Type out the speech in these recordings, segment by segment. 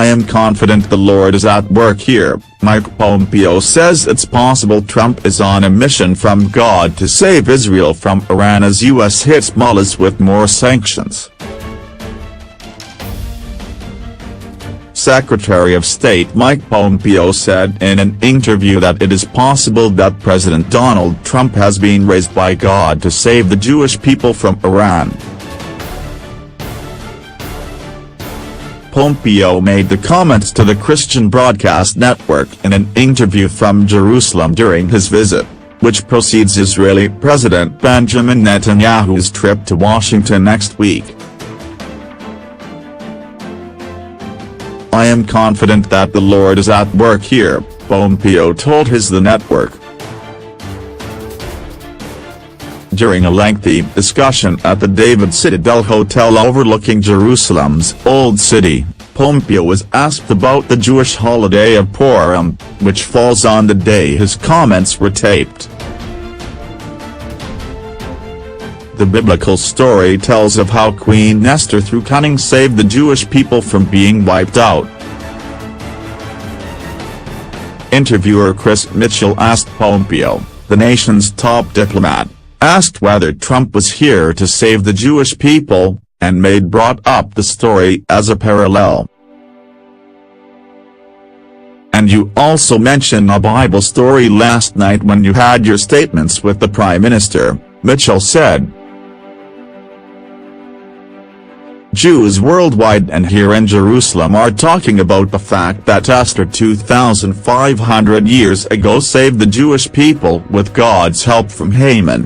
"I am confident the Lord is at work here," Mike Pompeo says it's possible Trump is on a mission from God to save Israel from Iran as US hits mullahs with more sanctions. Secretary of State Mike Pompeo said in an interview that it is possible that President Donald Trump has been raised by God to save the Jewish people from Iran. Pompeo made the comments to the Christian broadcast network in an interview from Jerusalem during his visit, which precedes Israeli President Benjamin Netanyahu's trip to Washington next week. "I am confident that the Lord is at work here," Pompeo told The network. During a lengthy discussion at the David Citadel Hotel overlooking Jerusalem's Old City, Pompeo was asked about the Jewish holiday of Purim, which falls on the day his comments were taped. The biblical story tells of how Queen Esther through cunning saved the Jewish people from being wiped out. Interviewer Chris Mitchell asked Pompeo, the nation's top diplomat, asked whether Trump was here to save the Jewish people, and brought up the story as a parallel. "And you also mentioned a Bible story last night when you had your statements with the Prime Minister," Mitchell said. Jews worldwide and here in Jerusalem are talking about the fact that Esther 2,500 years ago saved the Jewish people with God's help from Haman.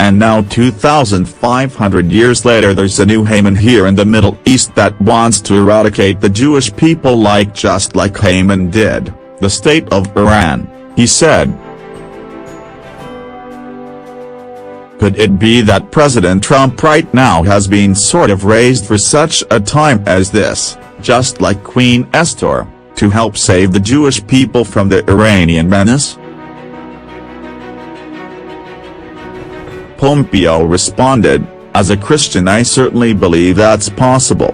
And now 2,500 years later there's a new Haman here in the Middle East that wants to eradicate the Jewish people just like Haman did, the state of Iran, he said. Could it be that President Trump right now has been sort of raised for such a time as this, just like Queen Esther, to help save the Jewish people from the Iranian menace? Pompeo responded, "As a Christian I certainly believe that's possible."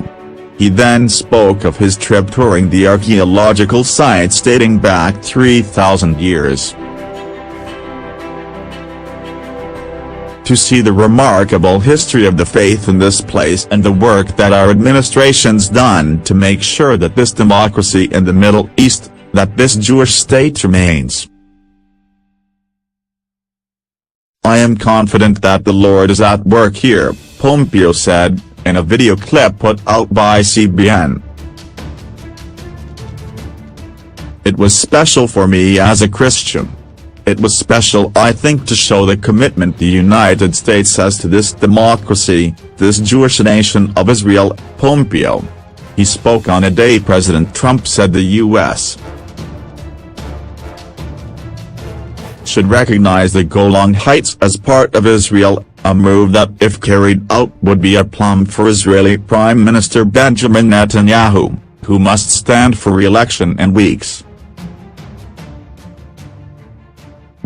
He then spoke of his trip touring the archaeological sites dating back 3,000 years. To see the remarkable history of the faith in this place and the work that our administration's done to make sure that this democracy in the Middle East, that this Jewish state remains. "I am confident that the Lord is at work here," Pompeo said, in a video clip put out by CBN. "It was special for me as a Christian. It was special I think to show the commitment the United States has to this democracy, this Jewish nation of Israel," Pompeo. He spoke on a day President Trump said the U.S. should recognize the Golan Heights as part of Israel, a move that if carried out would be a plum for Israeli Prime Minister Benjamin Netanyahu, who must stand for re-election in weeks.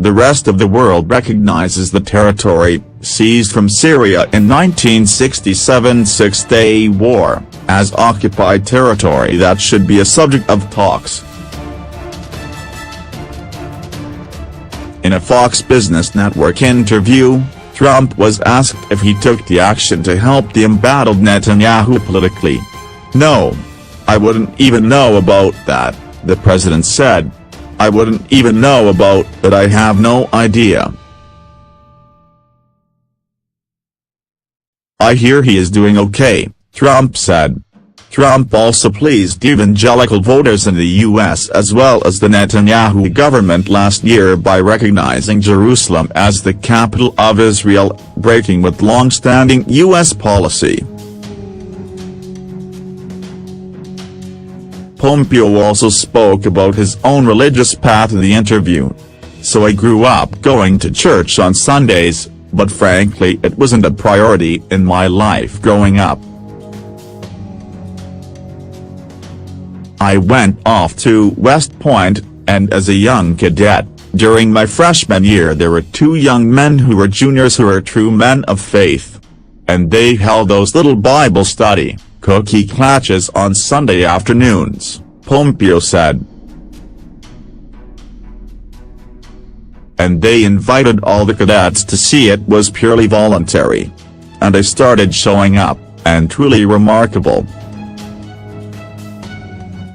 The rest of the world recognizes the territory, seized from Syria in 1967's Six-Day War, as occupied territory that should be a subject of talks. In a Fox Business Network interview, Trump was asked if he took the action to help the embattled Netanyahu politically. "No. I wouldn't even know about that," the president said. "I wouldn't even know about that. I have no idea. I hear he is doing okay," Trump said. Trump also pleased evangelical voters in the U.S. as well as the Netanyahu government last year by recognizing Jerusalem as the capital of Israel, breaking with long-standing U.S. policy. Pompeo also spoke about his own religious path in the interview. "So I grew up going to church on Sundays, but frankly it wasn't a priority in my life growing up. I went off to West Point, and as a young cadet, during my freshman year there were two young men who were juniors who were true men of faith. and they held those little Bible study, cookie clashes on Sunday afternoons, Pompeo said. And they invited all the cadets to see it was purely voluntary. And I started showing up, and truly remarkable.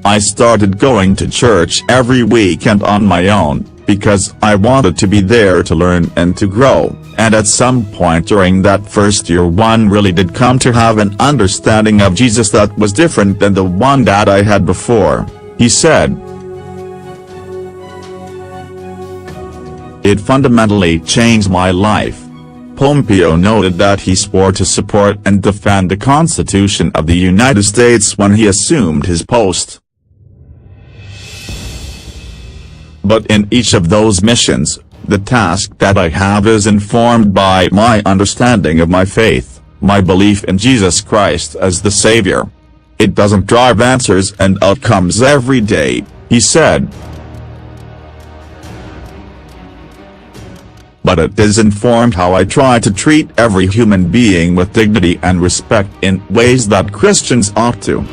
I started going to church every weekend on my own, because I wanted to be there to learn and to grow, and at some point during that first year one really did come to have an understanding of Jesus that was different than the one that I had before, he said. It fundamentally changed my life. Pompeo noted that he swore to support and defend the Constitution of the United States when he assumed his post. But in each of those missions, the task that I have is informed by my understanding of my faith, my belief in Jesus Christ as the Savior. It doesn't drive answers and outcomes every day, he said. But it is informed how I try to treat every human being with dignity and respect in ways that Christians ought to.